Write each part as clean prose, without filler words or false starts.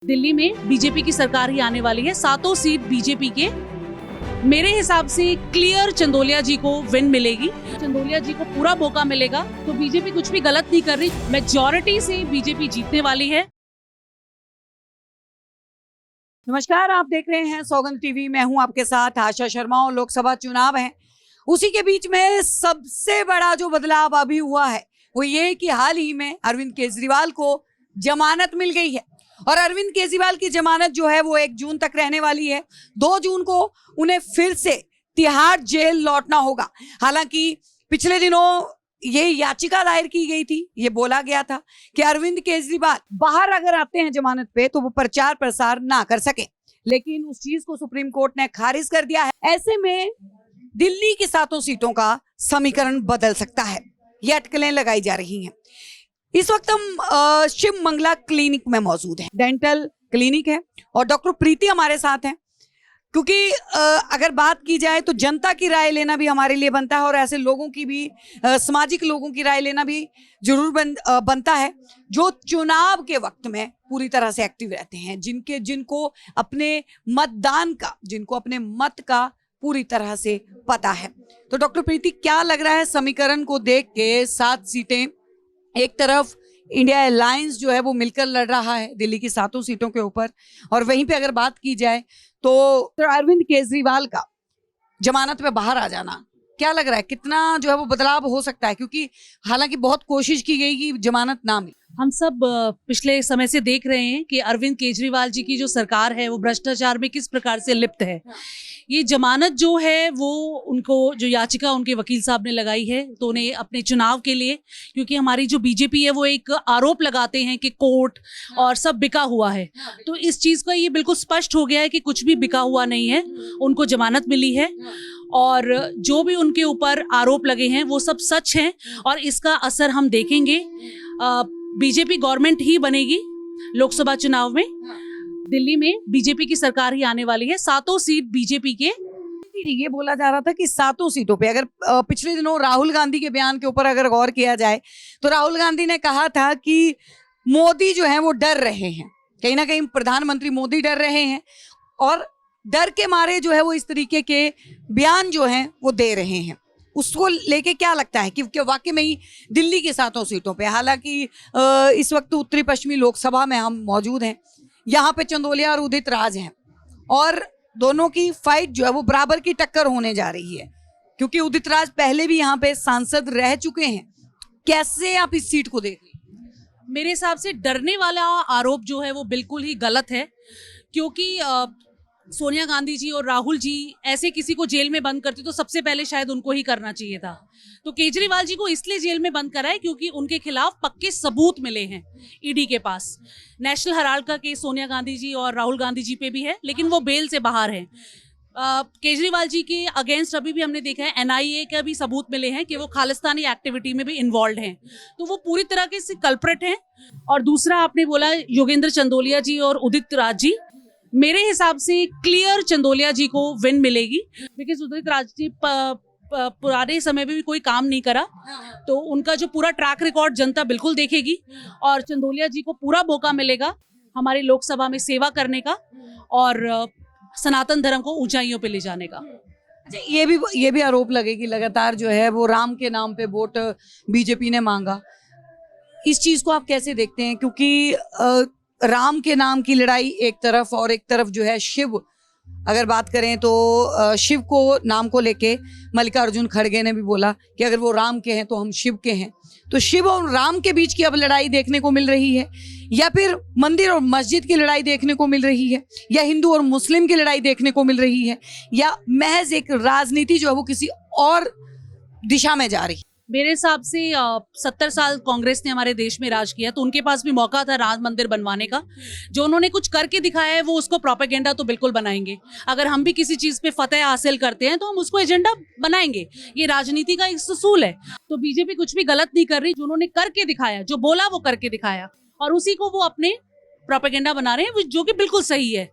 दिल्ली में बीजेपी की सरकार ही आने वाली है। सातों सीट बीजेपी के मेरे हिसाब से क्लियर चंदोलिया जी को विन मिलेगी। चंदोलिया जी को पूरा मौका मिलेगा, तो बीजेपी कुछ भी गलत नहीं कर रही। मेजॉरिटी से बीजेपी जीतने वाली है। नमस्कार, आप देख रहे हैं सौगंध टीवी। मैं हूं आपके साथ आशा शर्मा और लोकसभा चुनाव हैं, उसी के बीच में सबसे बड़ा जो बदलाव अभी हुआ है वो ये कि हाल ही में अरविंद केजरीवाल को जमानत मिल गई है। और अरविंद केजरीवाल की जमानत जो है वो 1 जून तक रहने वाली है। 2 जून को उन्हें फिर से तिहाड़ जेल लौटना होगा। हालांकि पिछले दिनों ये याचिका दायर की गई थी, ये बोला गया था कि अरविंद केजरीवाल बाहर अगर आते हैं जमानत पे तो वो प्रचार प्रसार ना कर सके, लेकिन उस चीज को सुप्रीम कोर्ट ने खारिज कर दिया है। ऐसे में दिल्ली की 7 सीटों का समीकरण बदल सकता है, ये अटकलें लगाई जा रही हैं। इस वक्त हम शिव मंगला क्लिनिक में मौजूद हैं। डेंटल क्लिनिक है और डॉक्टर प्रीति हमारे साथ हैं, क्योंकि अगर बात की जाए तो जनता की राय लेना भी हमारे लिए बनता है और ऐसे लोगों की भी सामाजिक लोगों की राय लेना भी जरूर बनता है जो चुनाव के वक्त में पूरी तरह से एक्टिव रहते हैं, जिनको अपने मतदान का, जिनको अपने मत का पूरी तरह से पता है। तो डॉक्टर प्रीति, क्या लग रहा है समीकरण को देख के? 7 सीटें, एक तरफ इंडिया अलायंस जो है वो मिलकर लड़ रहा है दिल्ली की 7 सीटों के ऊपर, और वहीं पे अगर बात की जाए तो अरविंद केजरीवाल का जमानत पे बाहर आ जाना, क्या लग रहा है कितना जो है वो बदलाव हो सकता है? क्योंकि हालांकि बहुत कोशिश की गई कि जमानत ना मिले। हम सब पिछले समय से देख रहे हैं कि अरविंद केजरीवाल जी की जो सरकार है वो भ्रष्टाचार में किस प्रकार से लिप्त है। ये जमानत जो है वो उनको, जो याचिका उनके वकील साहब ने लगाई है, तो उन्हें अपने चुनाव के लिए, क्योंकि हमारी जो बीजेपी है वो एक आरोप लगाते हैं कि कोर्ट और सब बिका हुआ है, तो इस चीज़ का ये बिल्कुल स्पष्ट हो गया है कि कुछ भी बिका हुआ नहीं है। उनको जमानत मिली है और जो भी उनके ऊपर आरोप लगे हैं वो सब सच हैं, और इसका असर हम देखेंगे। बीजेपी गवर्नमेंट ही बनेगी लोकसभा चुनाव में। दिल्ली में बीजेपी की सरकार ही आने वाली है। 7 सीट बीजेपी के। ये बोला जा रहा था कि 7 सीटों पे, अगर पिछले दिनों राहुल गांधी के बयान के ऊपर अगर गौर किया जाए तो राहुल गांधी ने कहा था कि मोदी जो है वो डर रहे हैं, कहीं ना कहीं प्रधानमंत्री मोदी डर रहे हैं और डर के मारे जो है वो इस तरीके के बयान जो हैं वो दे रहे हैं। उसको लेके क्या लगता है कि वाकई में ही दिल्ली की 7 सीटों पे, हालांकि इस वक्त उत्तरी पश्चिमी लोकसभा में हम मौजूद हैं, यहाँ पे चंदोलिया और उदित राज हैं और दोनों की फाइट जो है वो बराबर की टक्कर होने जा रही है, क्योंकि उदित राज पहले भी यहाँ पे सांसद रह चुके हैं। कैसे आप इस सीट को देख रहे हैं? मेरे हिसाब से डरने वाला आरोप जो है वो बिल्कुल ही गलत है, क्योंकि सोनिया गांधी जी और राहुल जी ऐसे किसी को जेल में बंद करते तो सबसे पहले शायद उनको ही करना चाहिए था। तो केजरीवाल जी को इसलिए जेल में बंद करा है क्योंकि उनके खिलाफ पक्के सबूत मिले हैं ईडी के पास। नेशनल हेराल्ड का केस सोनिया गांधी जी और राहुल गांधी जी पे भी है, लेकिन वो बेल से बाहर हैं। केजरीवाल जी के अगेंस्ट अभी भी हमने देखा है एनआईए का भी सबूत मिले हैं कि वो खालिस्तानी एक्टिविटी में भी इन्वॉल्व हैं, तो वो पूरी तरह के कल्प्रिट हैं। और दूसरा आपने बोला योगेंद्र चंदोलिया जी और उदित राज जी, मेरे हिसाब से क्लियर चंदोलिया जी को विन मिलेगी, बिकॉज उदित राज जी पुराने समय में भी कोई काम नहीं करा, तो उनका जो पूरा ट्रैक रिकॉर्ड जनता बिल्कुल देखेगी और चंदोलिया जी को पूरा मौका मिलेगा हमारी लोकसभा में सेवा करने का और सनातन धर्म को ऊंचाइयों पे ले जाने का। ये भी आरोप लगे कि लगातार जो है वो राम के नाम पे वोट बीजेपी ने मांगा। इस चीज को आप कैसे देखते हैं? क्योंकि राम के नाम की लड़ाई एक तरफ और एक तरफ जो है शिव, अगर बात करें तो शिव को नाम को लेके मल्लिकार्जुन खड़गे ने भी बोला कि अगर वो राम के हैं तो हम शिव के हैं। तो शिव और राम के बीच की अब लड़ाई देखने को मिल रही है, या फिर मंदिर और मस्जिद की लड़ाई देखने को मिल रही है, या हिंदू और मुस्लिम की लड़ाई देखने को मिल रही है, या महज एक राजनीति जो है वो किसी और दिशा में जा रही है? मेरे हिसाब से 70 साल कांग्रेस ने हमारे देश में राज किया, तो उनके पास भी मौका था राम मंदिर बनवाने का। जो उन्होंने कुछ करके दिखाया है वो उसको प्रोपेगेंडा तो बिल्कुल बनाएंगे। अगर हम भी किसी चीज़ पे फतेह हासिल करते हैं तो हम उसको एजेंडा बनाएंगे, ये राजनीति का एक उसूल है। तो बीजेपी कुछ भी गलत नहीं कर रही, जो उन्होंने करके दिखाया, जो बोला वो करके दिखाया, और उसी को वो अपने प्रोपेगेंडा बना रहे हैं, जो कि बिल्कुल सही है।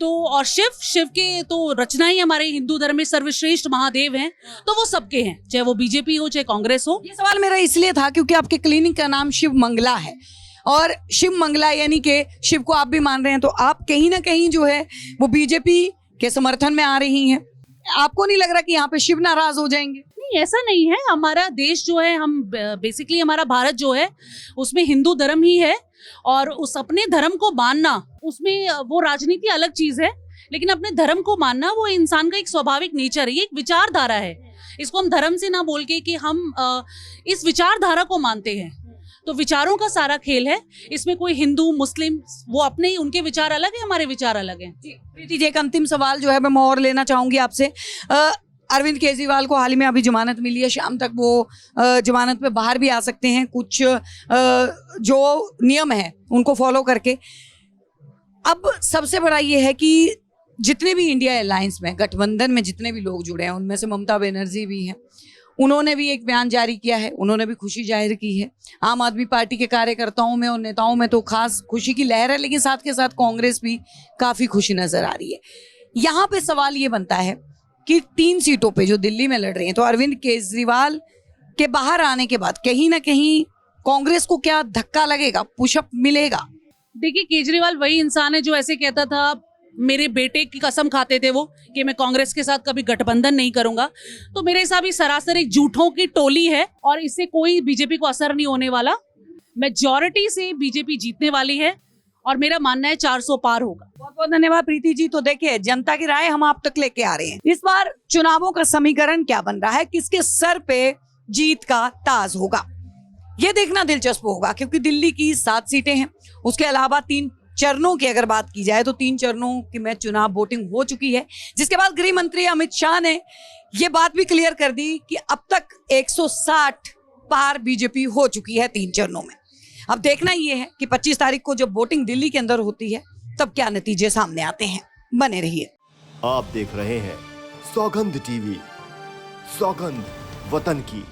तो और शिव के तो रचना ही हमारे हिंदू धर्म में सर्वश्रेष्ठ महादेव हैं, तो वो सबके हैं, चाहे वो बीजेपी हो चाहे कांग्रेस हो। ये सवाल मेरा इसलिए था क्योंकि आपके क्लिनिक का नाम शिव मंगला है और शिव मंगला यानी कि शिव को आप भी मान रहे हैं, तो आप कहीं ना कहीं जो है वो बीजेपी के समर्थन में आ रही हैं। आपको नहीं लग रहा कि यहाँ पे शिव नाराज हो जाएंगे? नहीं, ऐसा नहीं है। हमारा देश जो है, हम बेसिकली हमारा भारत जो है उसमें हिंदू धर्म ही है, और उस अपने धर्म को मानना, उसमें वो राजनीति अलग चीज है, लेकिन अपने धर्म को मानना वो इंसान का एक स्वाभाविक नेचर है, ये एक विचारधारा है। इसको हम धर्म से ना बोल के कि हम इस विचारधारा को मानते हैं, तो विचारों का सारा खेल है। इसमें कोई हिंदू मुस्लिम, वो अपने ही, उनके विचार अलग है, हमारे विचार अलग हैं। प्रीति जी, एक अंतिम सवाल जो है मैं और लेना चाहूंगी आपसे। अरविंद केजरीवाल को हाल ही में अभी जमानत मिली है, शाम तक वो जमानत पे बाहर भी आ सकते हैं, कुछ जो नियम है उनको फॉलो करके। अब सबसे बड़ा ये है कि जितने भी इंडिया अलायंस में, गठबंधन में जितने भी लोग जुड़े हैं, उनमें से ममता बनर्जी भी हैं, उन्होंने भी एक बयान जारी किया है, उन्होंने भी खुशी जाहिर की है। आम आदमी पार्टी के कार्यकर्ताओं में और नेताओं में तो खास खुशी की लहर है, लेकिन साथ के साथ कांग्रेस भी काफी खुशी नजर आ रही है। यहाँ पे सवाल ये बनता है कि 3 सीटों पे जो दिल्ली में लड़ रही हैं, तो अरविंद केजरीवाल के बाहर आने के बाद कहीं ना कहीं कांग्रेस को क्या धक्का लगेगा, पुशअप मिलेगा? देखिए, केजरीवाल वही इंसान है जो ऐसे कहता था, मेरे बेटे की कसम खाते थे वो कि मैं कांग्रेस के साथ कभी गठबंधन नहीं करूंगा। तो मेरे हिसाब से सरासर एक झूठों की टोली है, और इससे कोई बीजेपी को असर नहीं होने वाला। मेजॉरिटी से बीजेपी जीतने वाली है, और मेरा मानना है 400 पार होगा। बहुत बहुत धन्यवाद प्रीति जी। तो देखिए, जनता की राय हम आप तक लेके आ रहे हैं। इस बार चुनावों का समीकरण क्या बन रहा है, किसके सर पे जीत का ताज होगा, ये देखना दिलचस्प होगा, क्योंकि दिल्ली की 7 सीटें हैं। उसके अलावा 3 चरणों की अगर बात की जाए तो 3 चरणों की में चुनाव वोटिंग हो चुकी है, जिसके बाद गृह मंत्री अमित शाह ने ये बात भी क्लियर कर दी कि अब तक 160 पार बीजेपी हो चुकी है 3 चरणों में। अब देखना ये है कि 25 तारीख को जब वोटिंग दिल्ली के अंदर होती है तब क्या नतीजे सामने आते हैं। बने रहिए। आप देख रहे हैं सौगंध टीवी, सौगंध वतन की।